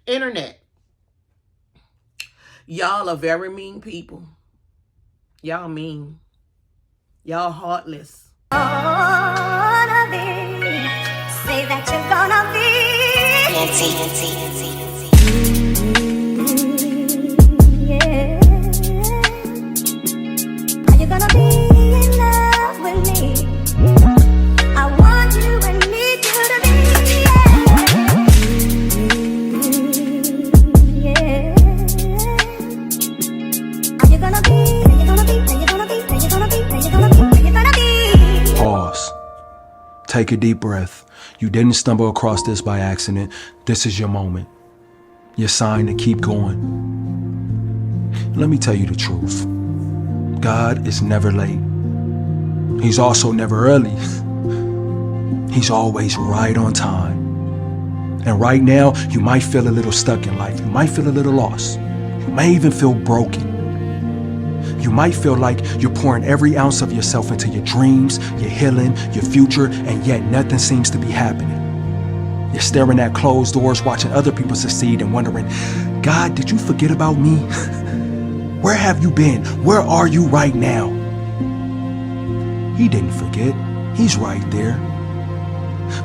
Internet. Y'all are very mean people. Y'all mean. Y'all heartless. Gonna be. Say that you're gonna be. Yeah. Are you gonna be in love with me? I want you and need you to be. Yeah. Are you gonna be? Are you gonna be? Are you gonna be? Are you gonna be? Are you gonna be? Are you gonna be? Pause. Take a deep breath. You didn't stumble across this by accident. This is your moment. Your sign to keep going. Let me tell you the truth. God is never late. He's also never early. He's always right on time. And right now, you might feel a little stuck in life. You might feel a little lost. You may even feel broken. You might feel like you're pouring every ounce of yourself into your dreams, your healing, your future, and yet nothing seems to be happening. You're staring at closed doors, watching other people succeed and wondering, God, did you forget about me? Where have you been? Where are you right now? He didn't forget. He's right there.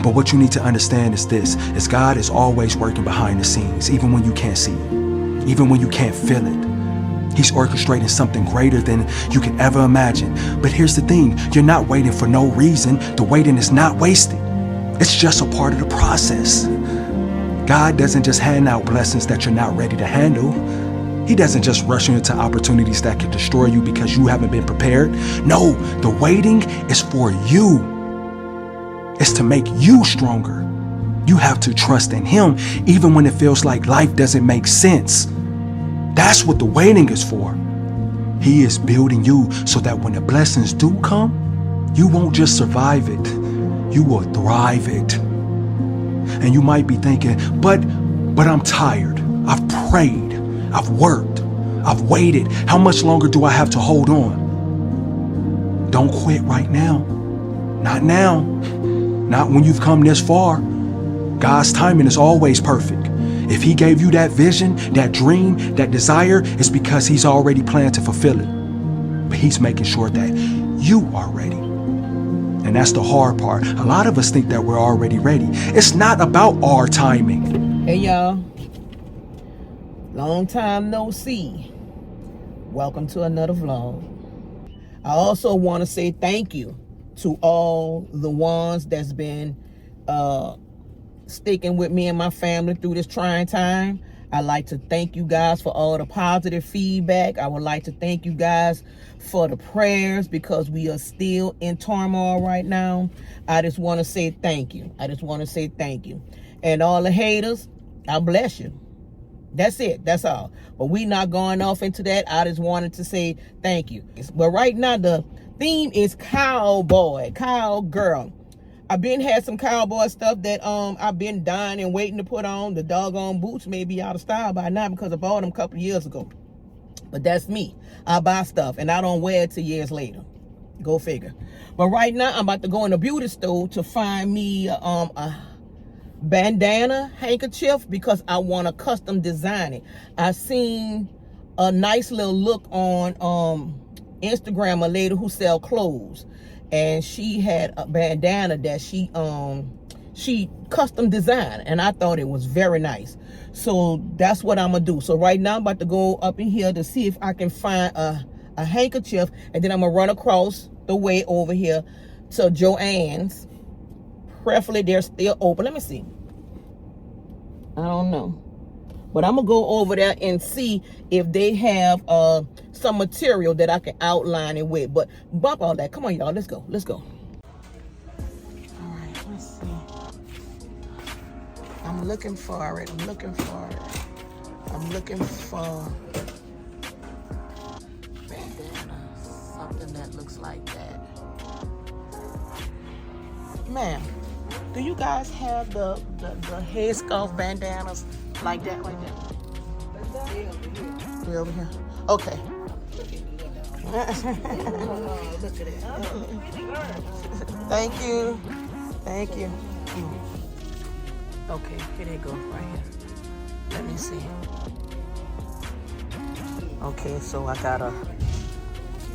But what you need to understand is this, is God is always working behind the scenes, even when you can't see it, even when you can't feel it. He's orchestrating something greater than you can ever imagine. But here's the thing, you're not waiting for no reason. The waiting is not wasted. It's just a part of the process. God doesn't just hand out blessings that you're not ready to handle. He doesn't just rush you into opportunities that could destroy you because you haven't been prepared. No, the waiting is for you. It's to make you stronger. You have to trust in Him even when it feels like life doesn't make sense. That's what the waiting is for. He is building you so that when the blessings do come, you won't just survive it, you will thrive it. And you might be thinking, but I'm tired. I've prayed, I've worked, I've waited. How much longer do I have to hold on? Don't quit right now. Not now. Not when you've come this far. God's timing is always perfect. If He gave you that vision, that dream, that desire, it's because He's already planned to fulfill it. But He's making sure that you are ready. And that's the hard part. A lot of us think that we're already ready. It's not about our timing. Hey y'all. Long time no see. Welcome to another vlog. I also want to say thank you to all the ones that's been sticking with me and my family through this trying time. I'd like to thank you guys for all the positive feedback. I would like to thank you guys for the prayers because we are still in turmoil right now. I just want to say thank you. I just want to say thank you. And all the haters, I bless you. That's it. That's all. But we not going off into that. I just wanted to say thank you. But right now, the theme is cowboy, cowgirl. I've been had some cowboy stuff that I've been dying and waiting to put on. The doggone boots may be out of style by now because I bought them a couple of years ago. But that's me. I buy stuff and I don't wear it till years later. Go figure. But right now I'm about to go in the beauty store to find me a bandana handkerchief because I want to custom design it. I seen a nice little look on Instagram, a lady who sell clothes. And she had a bandana that she custom designed, and I thought it was very nice. So that's what I'm gonna do. So right now I'm about to go up in here to see if I can find a handkerchief, and then I'm gonna run across the way over here to Joann's. Preferably they're still open. Let me see. I don't know. But I'm gonna go over there and see if they have some material that I can outline it with. But bump all that. Come on, y'all. Let's go. Let's go. All right. Let's see. I'm looking for it. I'm looking for it. I'm looking for bandana. Something that looks like that. Ma'am, do you guys have the headscarf bandanas like that right there? Way over here. Okay. Look at it. Thank you. Thank you. Okay, here they go right here. Let me see. Okay, so I got a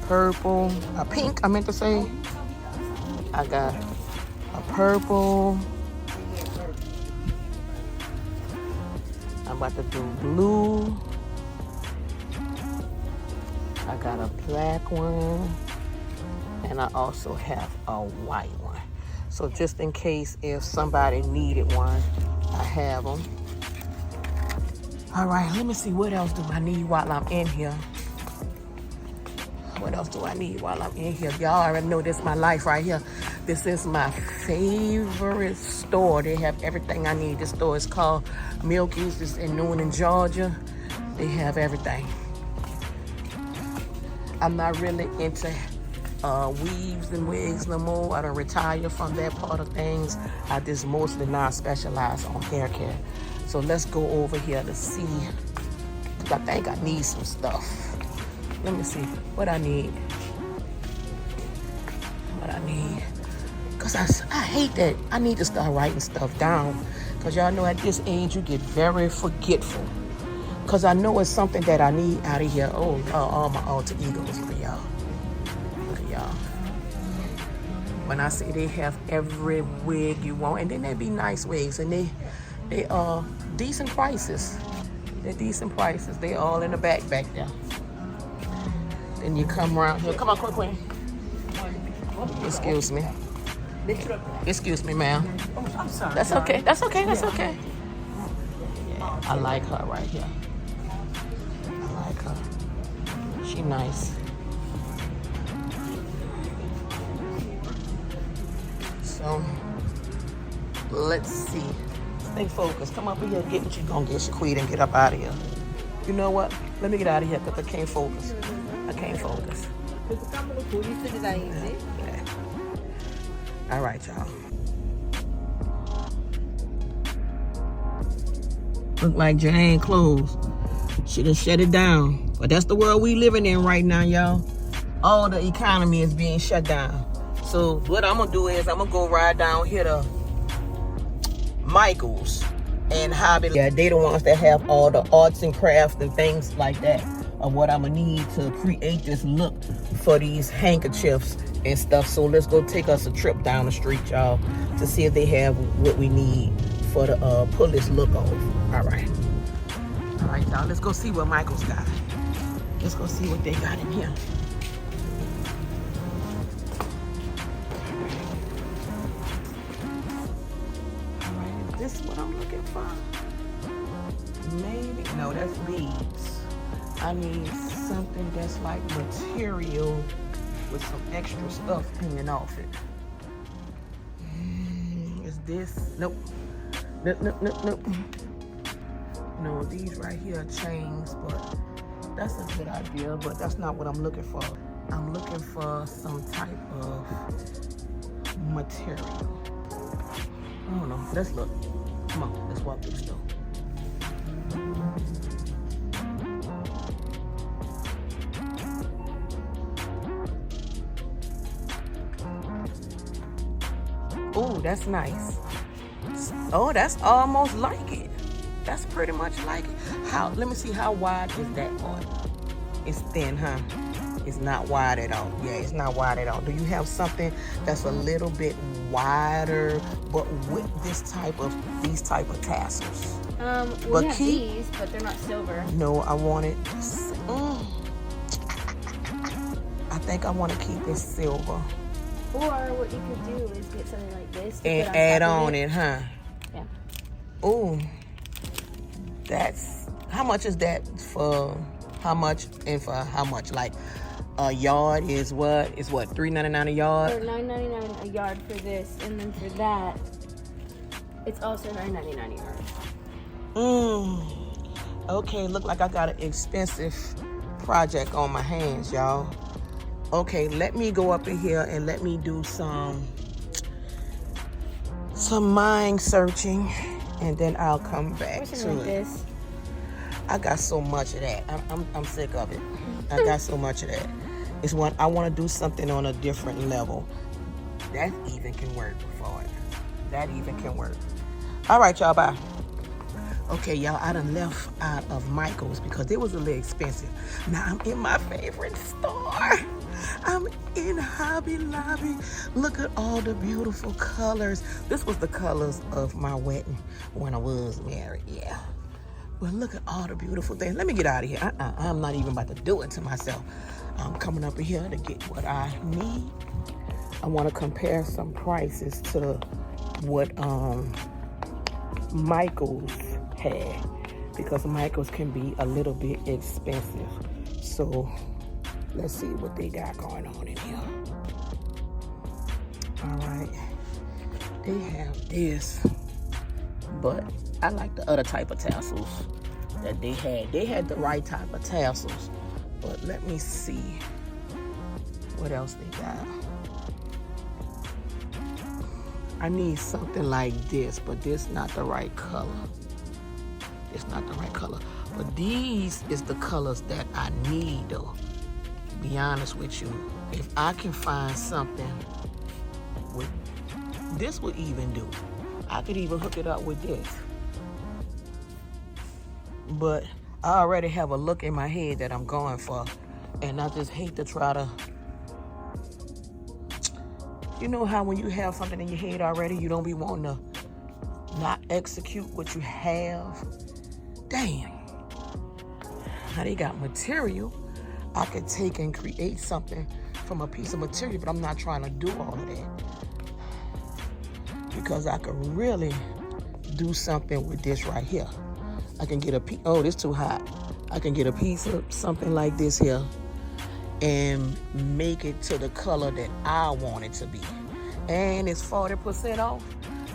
purple, a pink, I meant to say. I got a purple. I'm about to do blue. I got a black one. And I also have a white one. So just in case if somebody needed one, I have them. All right, let me see, what else do I need while I'm in here? What else do I need while I'm in here? Y'all already know this is my life right here. This is my favorite store. They have everything I need. This store is called Milky's. It's in Newnan, Georgia. They have everything. I'm not really into weaves and wigs no more. I don't retire from that part of things. I just mostly now specialize on hair care. So let's go over here to see, because I think I need some stuff. Let me see what I need. What I need. Because I hate that. I need to start writing stuff down. Because y'all know at this age you get very forgetful. Because I know it's something that I need out of here. Oh, all my alter egos for y'all. Look at y'all. When I say they have every wig you want, and then they be nice wigs, and they are decent prices. They're decent prices. They all in the back there. Then you come around here. Come on, quick, queen. Excuse me. Excuse me, ma'am. Oh, I'm sorry. That's okay. That's okay. That's okay. Yeah, I like her right here. I like her. She nice. So let's see. Stay focused. Come up here, get what you gonna get, Quita, and get up out of here. You know what? Let me get out of here because I can't focus. I can't focus. Yeah. All right, y'all. Look like Jane closed. She done shut it down. But that's the world we living in right now, y'all. All the economy is being shut down. So what I'm gonna do is I'm gonna go right down here to Michael's and Hobby. Yeah, they the ones that have all the arts and crafts and things like that of what I'm gonna need to create this look for these handkerchiefs and stuff. So let's go take us a trip down the street, y'all, to see if they have what we need for the pull this look off. All right, y'all, let's go see what Michael's got. Let's go see what they got in here. This is what I'm looking for. Maybe, no, that's beads. I need something that's like material with some extra stuff hanging off it. Is this? Nope. Nope. No, these right here are chains, but that's a good idea, but that's not what I'm looking for. I'm looking for some type of material. I don't know. Let's look. Come on, let's walk through the store. Oh, that's nice. Oh, that's almost like it. That's pretty much like it. How? Let me see, how wide is that part? It's thin, huh? It's not wide at all. Yeah, it's not wide at all. Do you have something that's a little bit wider, but with these type of tassels? We have these, but they're not silver. No, I want it. I think I want to keep it silver. Or what you could do is get something like this And add on it, huh? Yeah. Ooh, that's, how much is that for? How much and for how much? Like a yard is what? It's what, $3.99 a yard? Or $9.99 a yard for this, and then for that, it's also $9.99 a yard. Okay, look like I got an expensive project on my hands, y'all. Okay, let me go up in here and let me do some mind searching, and then I'll come back to Something like it. this. I got so much of that. I'm sick of it. I got so much of that. It's one, I want to do something on a different level. That even can work for it. That even can work. All right, y'all, bye. Okay, y'all, I done left out of Michael's because it was a little expensive. Now I'm in my favorite store. I'm in Hobby Lobby. Look at all the beautiful colors. This was the colors of my wedding when I was married, yeah. But look at all the beautiful things. Let me get out of here. I'm not even about to do it to myself. I'm coming up in here to get what I need. I want to compare some prices to what Michael's had, because Michael's can be a little bit expensive. So let's see what they got going on in here. All right, they have this, but I like the other type of tassels that they had. They had the right type of tassels, but let me see what else they got. I need something like this, but this not the right color. It's not the right color. But these is the colors that I need, though. To be honest with you, if I can find something with this, would even do. I could even hook it up with this. But I already have a look in my head that I'm going for, and I just hate to try to. You know how when you have something in your head already, you don't be wanting to not execute what you have? Damn. Now they got material. I could take and create something from a piece of material, but I'm not trying to do all of that. Because I could really do something with this right here. I can get a piece, oh, this too hot. I can get a piece of something like this here and make it to the color that I want it to be. And it's 40% off.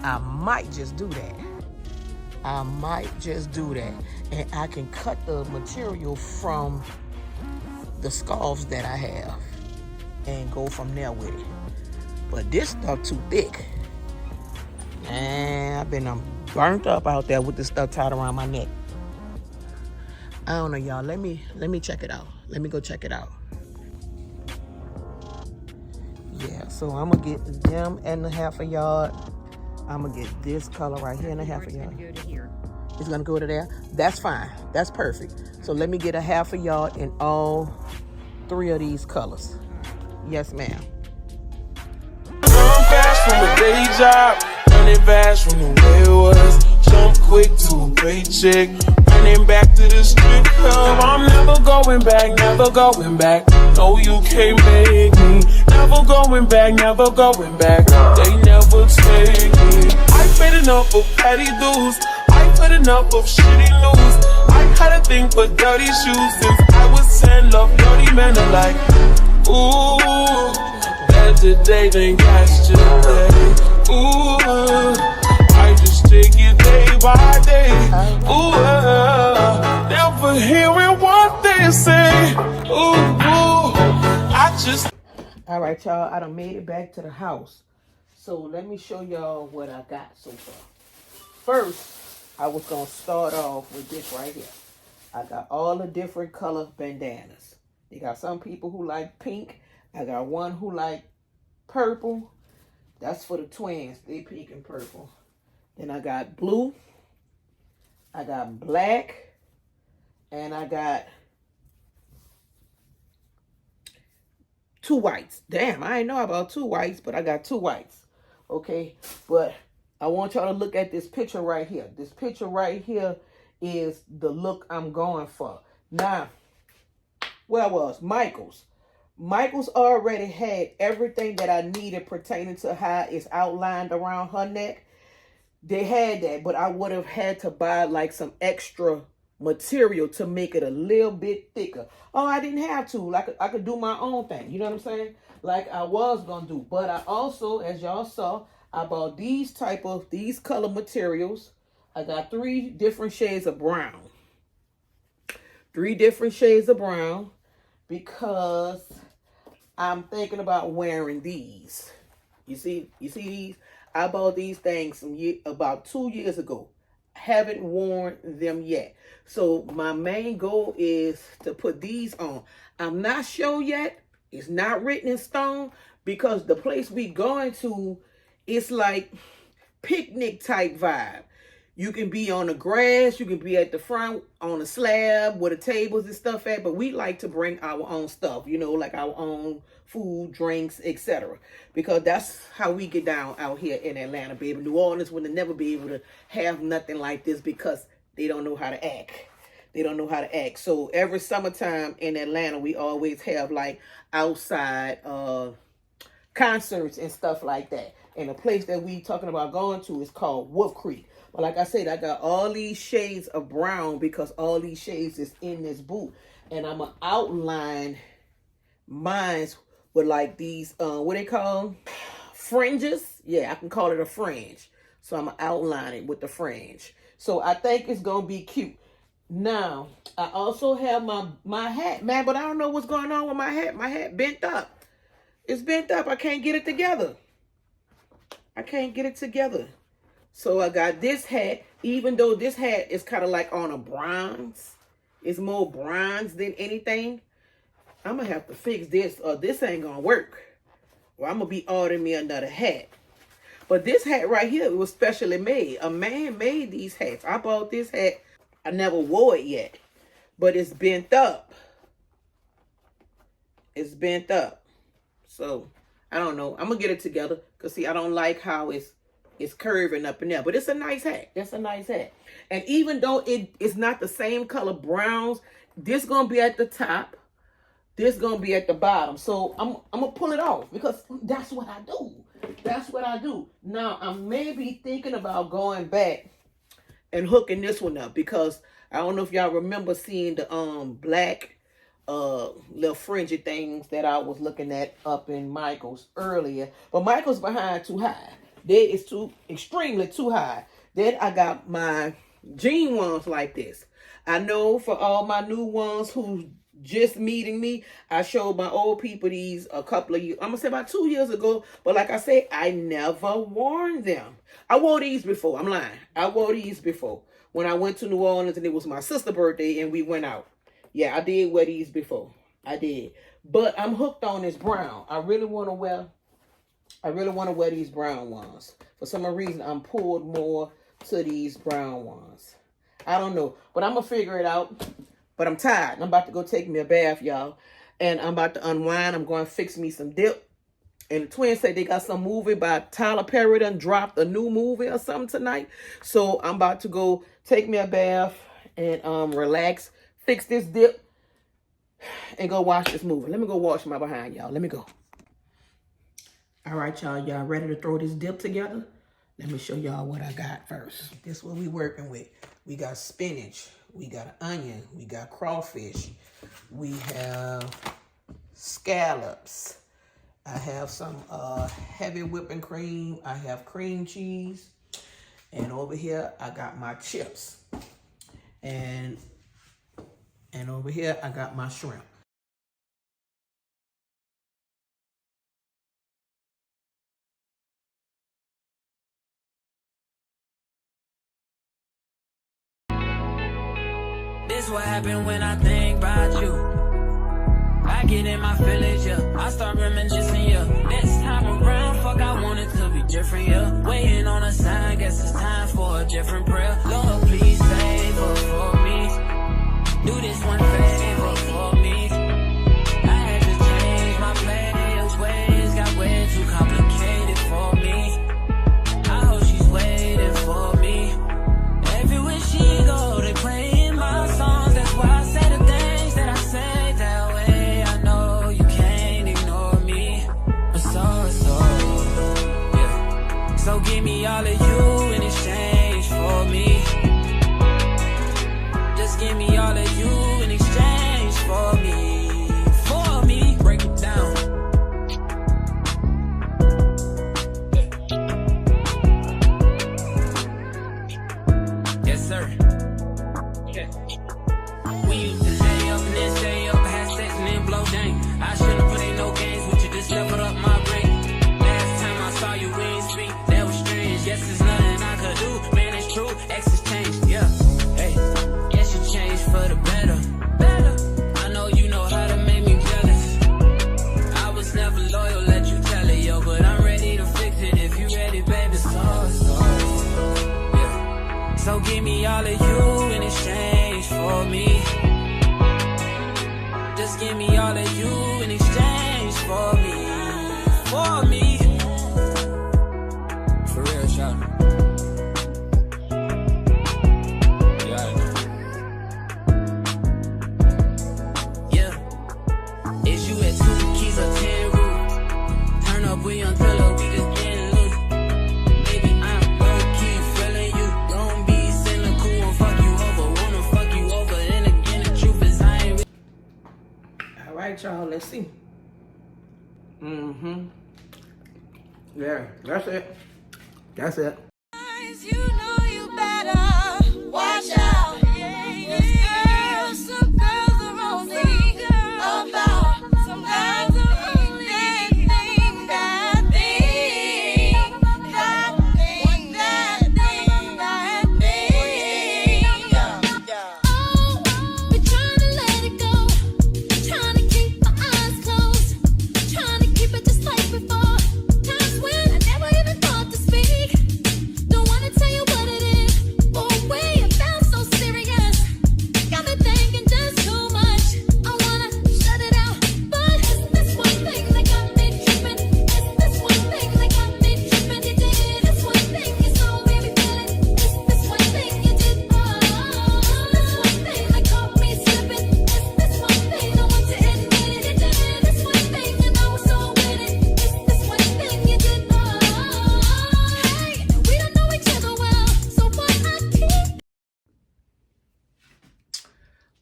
I might just do that. I might just do that. And I can cut the material from the scarves that I have and go from there with it. But this stuff too thick. And I've been burnt up out there with this stuff tied around my neck. I don't know, y'all. Let me check it out. Let me go check it out. Yeah, so I'm gonna get them and a half a yard. I'm gonna get this color right here and a half a yard. It's gonna go to here. It's gonna go to there. That's fine. That's perfect. So let me get a half a yard in all 3 of these colors. Yes, ma'am. Run fast from a day job, running fast from the way it was. Jump quick to a paycheck, running back to the strip club. I'm never going back, never going back. No, you can't make me. Never going back, never going back. They never take me. I paid enough of petty dues. I put enough of shitty news. I had a thing for dirty shoes since I was 10. Love dirty men alike. Ooh, better day than yesterday. Ooh, I just take it day by day. Ooh, never hearing what they say. Ooh, I just. All right, y'all. I done made it back to the house. So let me show y'all what I got so far. First, I was going to start off with this right here. I got all the different color bandanas. You got some people who like pink. I got one who like purple. That's for the twins. They pink and purple. Then I got blue. I got black. And I got 2 whites. Damn, I ain't know about 2 whites, but I got 2 whites. Okay, but I want y'all to look at this picture right here. This picture right here is the look I'm going for. Now, where was Michael's? Michael's already had everything that I needed pertaining to how it's outlined around her neck. They had that, but I would have had to buy like some extra material to make it a little bit thicker. Oh, I didn't have to. Like I could do my own thing. You know what I'm saying? Like I was gonna do. But I also, as y'all saw, I bought these color materials. I got 3 different shades of brown. 3 different shades of brown because I'm thinking about wearing these. You see these? I bought these things about 2 years ago. Haven't worn them yet. So my main goal is to put these on. I'm not sure yet. It's not written in stone because the place we going to, it's like picnic type vibe. You can be on the grass, you can be at the front on the slab where the tables and stuff at, but we like to bring our own stuff, you know, like our own food, drinks, etc. Because that's how we get down out here in Atlanta, baby. New Orleans would never be able to have nothing like this because they don't know how to act. They don't know how to act. So every summertime in Atlanta, we always have like outside concerts and stuff like that. And the place that we talking about going to is called Wolf Creek. But like I said, I got all these shades of brown because all these shades is in this boot. And I'm going to outline mine with like these, what they call fringes. Yeah, I can call it a fringe. So I'm going to outline it with the fringe. So I think it's going to be cute. Now, I also have my hat, man, but I don't know what's going on with my hat. My hat bent up. It's bent up. I can't get it together. I can't get it together. So I got this hat, even though this hat is kind of like on a bronze. It's more bronze than anything. I'm going to have to fix this or this ain't going to work. Well, I'm going to be ordering me another hat. But this hat right here was specially made. A man made these hats. I bought this hat. I never wore it yet. But it's bent up. It's bent up. So, I don't know. I'm going to get it together. Because, see, I don't like how it's curving up in there. But it's a nice hat. That's a nice hat. And even though it's not the same color browns, this going to be at the top. This going to be at the bottom. So, I'm going to pull it off. Because that's what I do. That's what I do. Now, I may be thinking about going back and hooking this one up. Because I don't know if y'all remember seeing the black little fringy things that I was looking at up in Michael's earlier. But Michael's behind too high. That is extremely too high. Then I got my jean ones like this. I know for all my new ones who just meeting me, I showed my old people these a couple of years, I'm gonna say about 2 years ago. But like I said, I never worn them. I wore these before. I'm lying. I wore these before when I went to New Orleans and it was my sister's birthday and we went out. Yeah, I did wear these before. I did. But I'm hooked on this brown. I really want to wear these brown ones. For some reason, I'm pulled more to these brown ones. I don't know. But I'm going to figure it out. But I'm tired. I'm about to go take me a bath, y'all. And I'm about to unwind. I'm going to fix me some dip. And the twins say they got some movie by Tyler Perry done dropped a new movie or something tonight. So I'm about to go take me a bath and relax, fix this dip, and go watch this movie. Let me go wash my behind, y'all. Let me go. All right, y'all. Y'all ready to throw this dip together? Let me show y'all what I got first. This is what we working with. We got spinach. We got an onion. We got crawfish. We have scallops. I have some heavy whipping cream. I have cream cheese. And over here, I got my chips. And over here, I got my shrimp. This what happened when I think about you. I get in my feelings, yeah. I start reminiscing, yeah. Next time around, fuck, I want it to be different, yeah. Waiting on a sign, guess it's time for a different prayer. Lord, please favor for me. Do this one favor for me. I had to change my plans, ways got way too complicated for me. I hope she's waiting for me. Everywhere she go, they playing my songs. That's why I say the things that I say that way. I know you can't ignore me. But yeah. So give me all of you in exchange for me. Just give me all of you in exchange for me. For me. Break it down. Yes, sir. Yeah. We used to lay up and then stay up, have sex and then blow dang. I shouldn't put in no games with you, just leveled up my brain. Last time I saw you, we ain't speak, that was strange. Yes, there's nothing I could do, man, it's true. Exes changed, yeah. Hey, yes, you changed for the better. I know you know how to make me jealous. I was never loyal, let you tell it, yo. But I'm ready to fix it if you ready, baby. So right, y'all. Let's see. Yeah, that's it. That's it. You know you better watch out. Some girls are only about. Some girls are only think that thing. Oh, we're trying to let it go. Trying to keep my eyes closed. Trying to keep it just like before. Times when I never even thought to speak. Don't wanna tell you what it is. Oh, way it felt so serious. Got me thinking just too much. I wanna shut it out. But it's this one thing that got me tripping. It's this one thing that got me tripping. You did this one thing, you so made me feel it. It's this one thing you did. This one thing that caught me slipping. It's this one thing I want to admit it. You did this one thing and I was so with it. It's this one thing you did. Hey, we don't know each other well, so why I keep.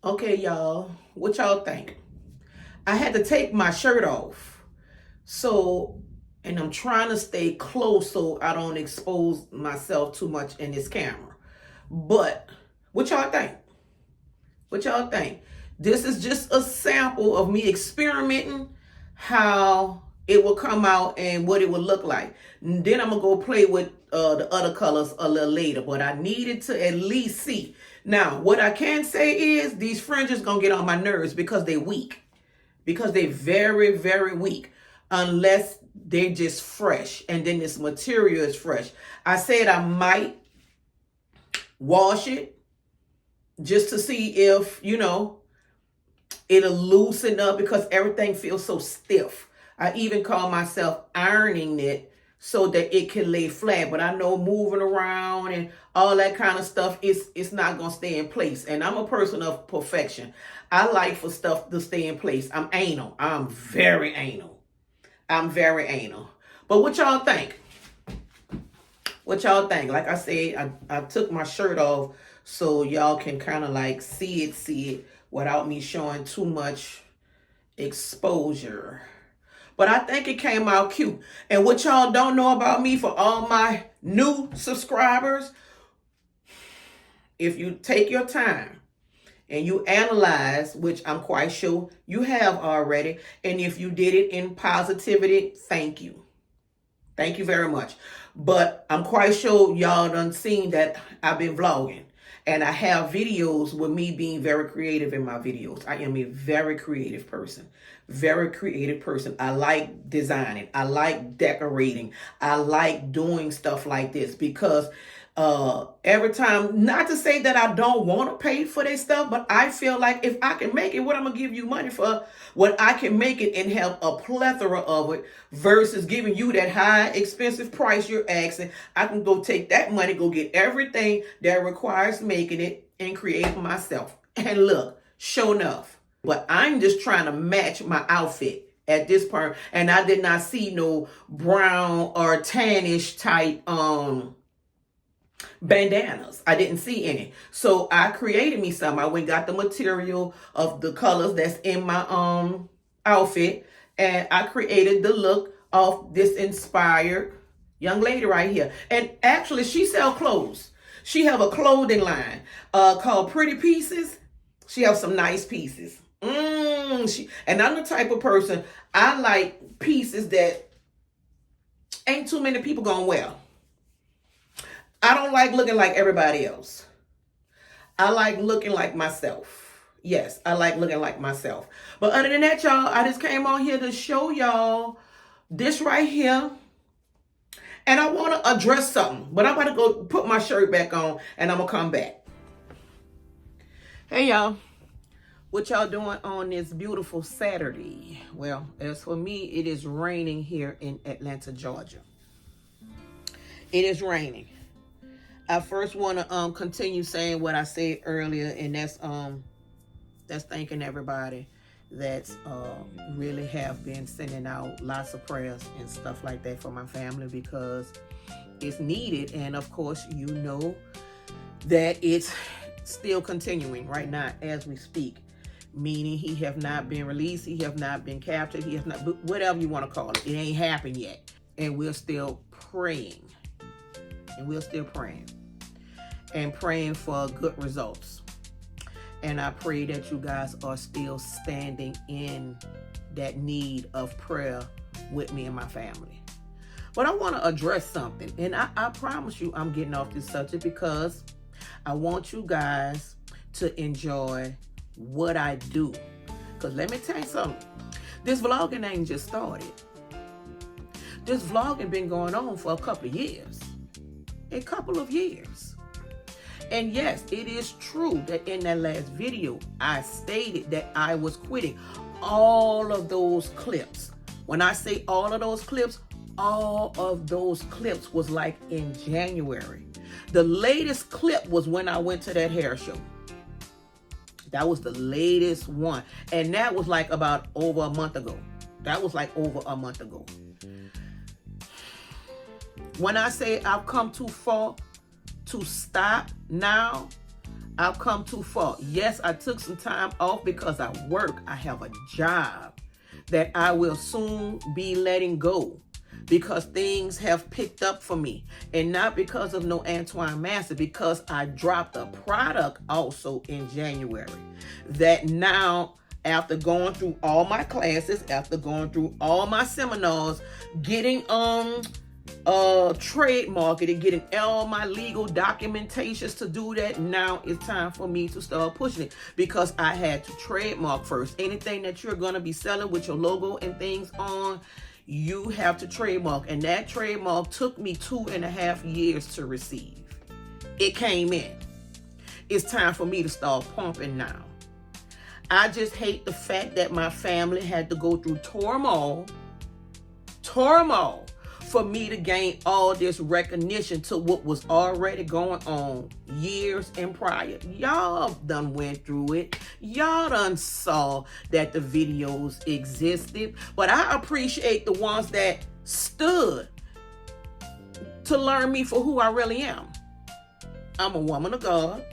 Okay, y'all. What y'all think? I had to take my shirt off. So, and I'm trying to stay close so I don't expose myself too much in this camera. But what y'all think? What y'all think? This is just a sample of me experimenting how it will come out and what it will look like. And then I'm gonna go play with the other colors a little later, but I needed to at least see. Now, what I can say is these fringes gonna get on my nerves because they're weak. Because they're very, very weak. Unless they're just fresh and then this material is fresh. I said I might wash it just to see if, it'll loosen up because everything feels so stiff. I even call myself ironing it so that it can lay flat. But I know moving around and all that kind of stuff, it's not going to stay in place. And I'm a person of perfection. I like for stuff to stay in place. I'm anal. I'm very anal. But what y'all think? What y'all think? Like I said, I took my shirt off so y'all can kind of like see it without me showing too much exposure. But I think it came out cute. And what y'all don't know about me, for all my new subscribers, if you take your time and you analyze, which I'm quite sure you have already, and if you did it in positivity, thank you. Thank you very much. But I'm quite sure y'all done seen that I've been vlogging. And I have videos with me being very creative in my videos. I am a very creative person. Very creative person. I like designing. I like decorating. I like doing stuff like this because every time, not to say that I don't want to pay for this stuff, but I feel like if I can make it, what I'm going to give you money for, when I can make it and have a plethora of it versus giving you that high expensive price you're asking, I can go take that money, go get everything that requires making it and create it myself. And look, sure enough, but I'm just trying to match my outfit at this point. And I did not see no brown or tannish type, bandanas. I didn't see any. So I created me some. I went and got the material of the colors that's in my outfit. And I created the look of this inspired young lady right here. And actually she sells clothes. She have a clothing line called Pretty Pieces. She have some nice pieces. And I'm the type of person, I like pieces that ain't too many people gonna wear. I don't like looking like everybody else. I like looking like myself. Yes, I like looking like myself. But other than that, y'all, I just came on here to show y'all this right here. And I want to address something. But I'm about to go put my shirt back on and I'm going to come back. Hey, y'all. What y'all doing on this beautiful Saturday? Well, as for me, it is raining here in Atlanta, Georgia. It is raining. I first want to continue saying what I said earlier, and that's thanking everybody that's really have been sending out lots of prayers and stuff like that for my family because it's needed. And of course, you know that it's still continuing right now as we speak. meaning he have not been released, he have not been captured, he has not, whatever you want to call it. It ain't happened yet. And we're still praying. And we're still praying. And praying for good results. And I pray that you guys are still standing in that need of prayer with me and my family. But I want to address something. And I promise you I'm getting off this subject because I want you guys to enjoy what I do. Because let me tell you something. This vlogging ain't just started. This vlogging been going on for a couple of years. A couple of years. And yes, it is true that in that last video, I stated that I was quitting all of those clips. When I say all of those clips was like in January. The latest clip was when I went to that hair show. That was the latest one. And that was like about over a month ago. When I say I've come too far to stop now, I've come too far. Yes, I took some time off because I work. I have a job that I will soon be letting go because things have picked up for me. And not because of no Antoine Massey, because I dropped a product also in January. That now, after going through all my classes, after going through all my seminars, getting trademarked and getting all my legal documentations to do that, now it's time for me to start pushing it because I had to trademark first. Anything that you're going to be selling with your logo and things on, you have to trademark. And that trademark took me 2.5 years to receive. It came in. It's time for me to start pumping now. I just hate the fact that my family had to go through turmoil for me to gain all this recognition to what was already going on years and prior. Y'all done went through it. Y'all done saw that the videos existed. But I appreciate the ones that stood to learn me for who I really am. I'm a woman of God.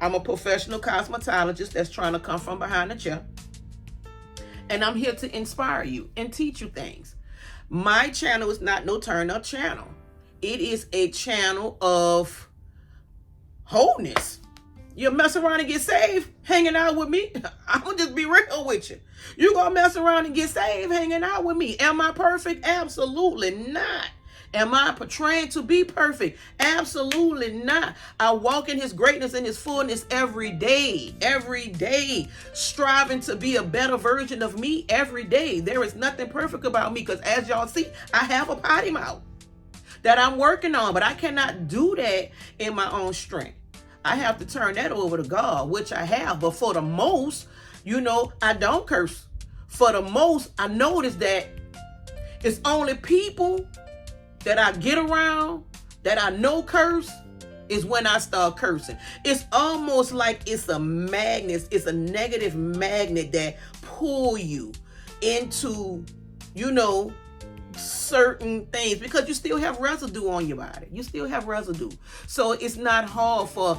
I'm a professional cosmetologist that's trying to come from behind the chair. And I'm here to inspire you and teach you things. My channel is not no turn up channel. It is a channel of wholeness. You mess around and get saved hanging out with me. I'm gonna just be real with you. You gonna mess around and get saved hanging out with me. Am I perfect? Absolutely not. Am I portraying to be perfect? Absolutely not. I walk in his greatness and his fullness every day, striving to be a better version of me every day. There is nothing perfect about me because as y'all see, I have a potty mouth that I'm working on, but I cannot do that in my own strength. I have to turn that over to God, which I have. But for the most, I don't curse. For the most, I notice that it's only people that I get around that I know curse is when I start cursing. It's almost like it's a magnet. It's a negative magnet that pull you into, certain things because you still have residue on your body. You still have residue. So it's not hard for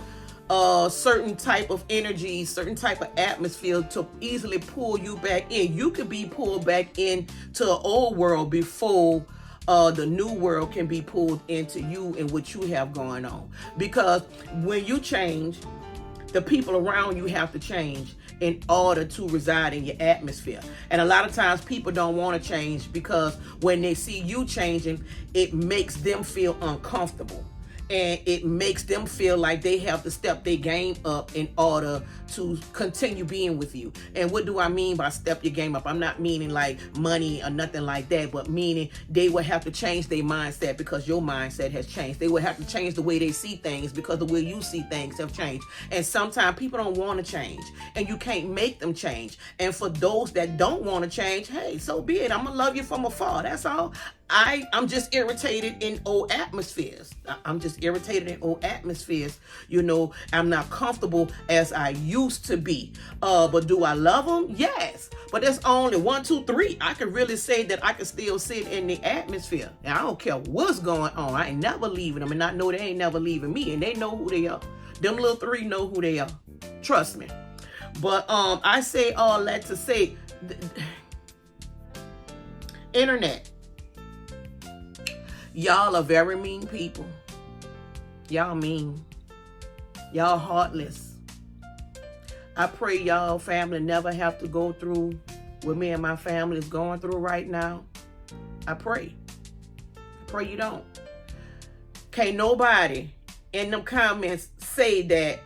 certain type of energy, certain type of atmosphere to easily pull you back in. You could be pulled back into an old world before the new world can be pulled into you and what you have going on. Because when you change, the people around you have to change in order to reside in your atmosphere. And a lot of times people don't want to change because when they see you changing, it makes them feel uncomfortable. And it makes them feel like they have to step their game up in order to continue being with you. And what do I mean by step your game up? I'm not meaning like money or nothing like that, but meaning they will have to change their mindset because your mindset has changed. They will have to change the way they see things because the way you see things have changed. And sometimes people don't want to change and you can't make them change. And for those that don't want to change, hey, so be it. I'm going to love you from afar. That's all. I'm just irritated in old atmospheres. I'm not comfortable as I used to be. But do I love them? Yes. But that's only 1, 2, 3. I can really say that I can still sit in the atmosphere. And I don't care what's going on. I ain't never leaving them. And I know they ain't never leaving me. And they know who they are. Them little 3 know who they are. Trust me. But I say all that to say, internet, y'all are very mean people. Y'all mean. Y'all heartless. I pray y'all family never have to go through what me and my family is going through right now. I pray. I pray you don't. Can't nobody in them comments say that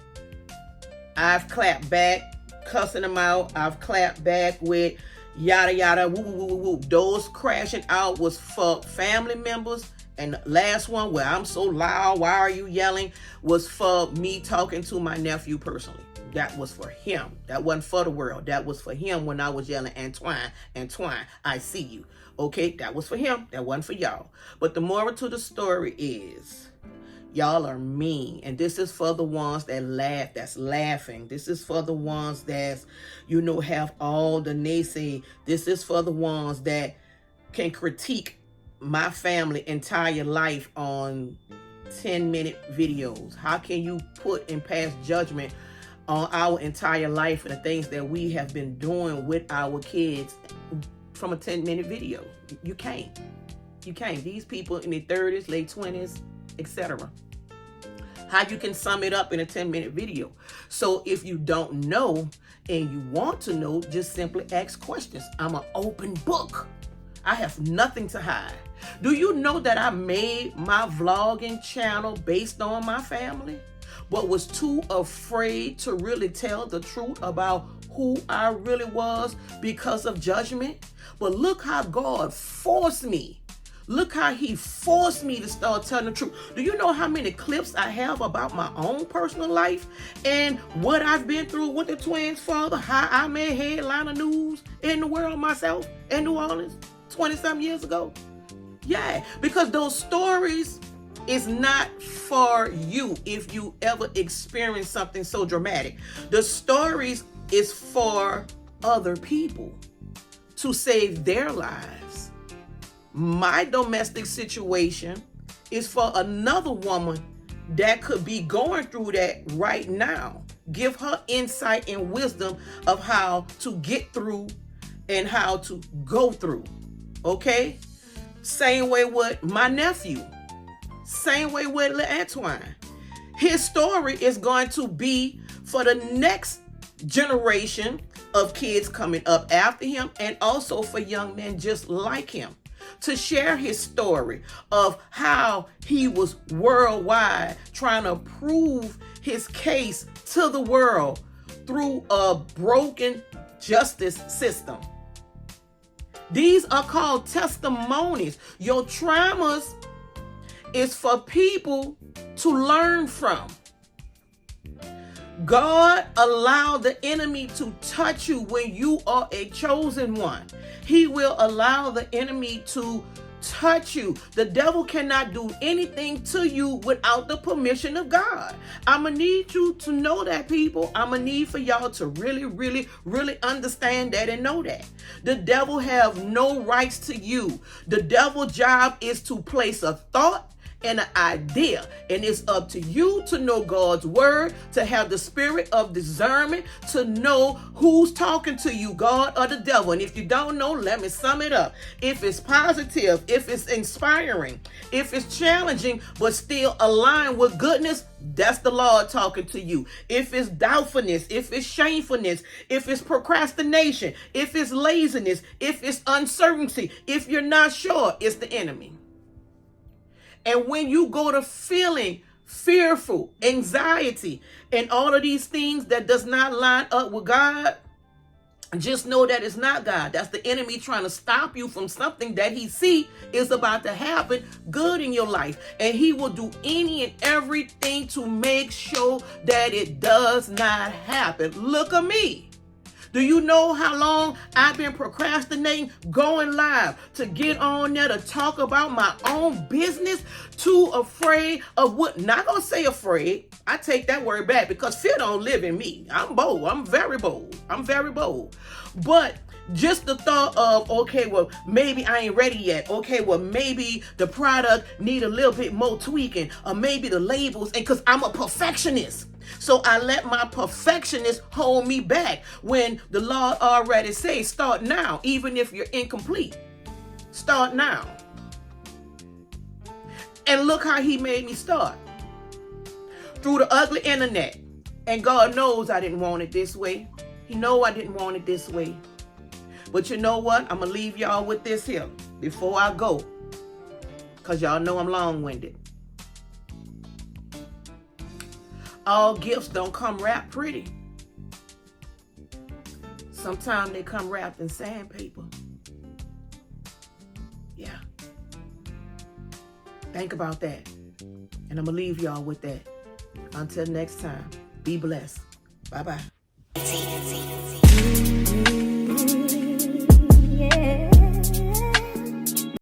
I've clapped back, cussing them out. I've clapped back with yada yada, woo woo woo woo. Those crashing out was for family members. And the last one where I'm so loud, why are you yelling, was for me talking to my nephew personally. That was for him. That wasn't for the world. That was for him when I was yelling, Antoine, Antoine, I see you. Okay, that was for him. That wasn't for y'all. But the moral to the story is, y'all are mean. And this is for the ones that laugh, that's laughing. This is for the ones that's, have all the naysay. This is for the ones that can critique my family entire life on 10-minute videos. How can you put and pass judgment on our entire life and the things that we have been doing with our kids from a 10-minute video? You can't. You can't. These people in their 30s, late 20s, etc. How you can sum it up in a 10-minute video? So if you don't know and you want to know, just simply ask questions. I'm an open book. I have nothing to hide. Do you know that I made my vlogging channel based on my family, but was too afraid to really tell the truth about who I really was because of judgment? But look how God forced me. Look how he forced me to start telling the truth. Do you know how many clips I have about my own personal life and what I've been through with the twins' father, how I made headline of news in the world myself in New Orleans 20-some years ago? Yeah, because those stories is not for you if you ever experience something so dramatic. The stories is for other people to save their lives. My domestic situation is for another woman that could be going through that right now. Give her insight and wisdom of how to get through and how to go through. Okay? Same way with my nephew. Same way with little Antoine. His story is going to be for the next generation of kids coming up after him, and also for young men just like him, to share his story of how he was worldwide trying to prove his case to the world through a broken justice system. These are called testimonies. Your traumas is for people to learn from. God allowed the enemy to touch you when you are a chosen one. He will allow the enemy to touch you. The devil cannot do anything to you without the permission of God. I'm going to need you to know that, people. I'm going to need for y'all to really, really, really understand that and know that. The devil have no rights to you. The devil's job is to place a thought and an idea, and it's up to you to know God's word, to have the spirit of discernment, to know who's talking to you, God or the devil. And if you don't know, let me sum it up. If it's positive, if it's inspiring, if it's challenging but still aligned with goodness, that's the Lord talking to you. If it's doubtfulness, if it's shamefulness, if it's procrastination, if it's laziness, if it's uncertainty, if you're not sure, it's the enemy. And when you go to feeling fearful, anxiety, and all of these things that does not line up with God, just know that it's not God. That's the enemy trying to stop you from something that he see is about to happen good in your life. And he will do any and everything to make sure that it does not happen. Look at me. Do you know how long I've been procrastinating going live to get on there to talk about my own business? Too afraid of what? Not gonna say afraid. I take that word back, because fear don't live in me. I'm bold. I'm very bold. I'm very bold. But just the thought of, okay, well, maybe I ain't ready yet. Okay, well, maybe the product need a little bit more tweaking, or maybe the labels, and because I'm a perfectionist. So I let my perfectionist hold me back when the Lord already says, start now, even if you're incomplete. Start now. And look how he made me start. Through the ugly internet. And God knows I didn't want it this way. He knows I didn't want it this way. But you know what? I'm going to leave y'all with this here before I go. Because y'all know I'm long-winded. All gifts don't come wrapped pretty. Sometimes they come wrapped in sandpaper. Yeah. Think about that. And I'm going to leave y'all with that. Until next time, be blessed. Bye-bye.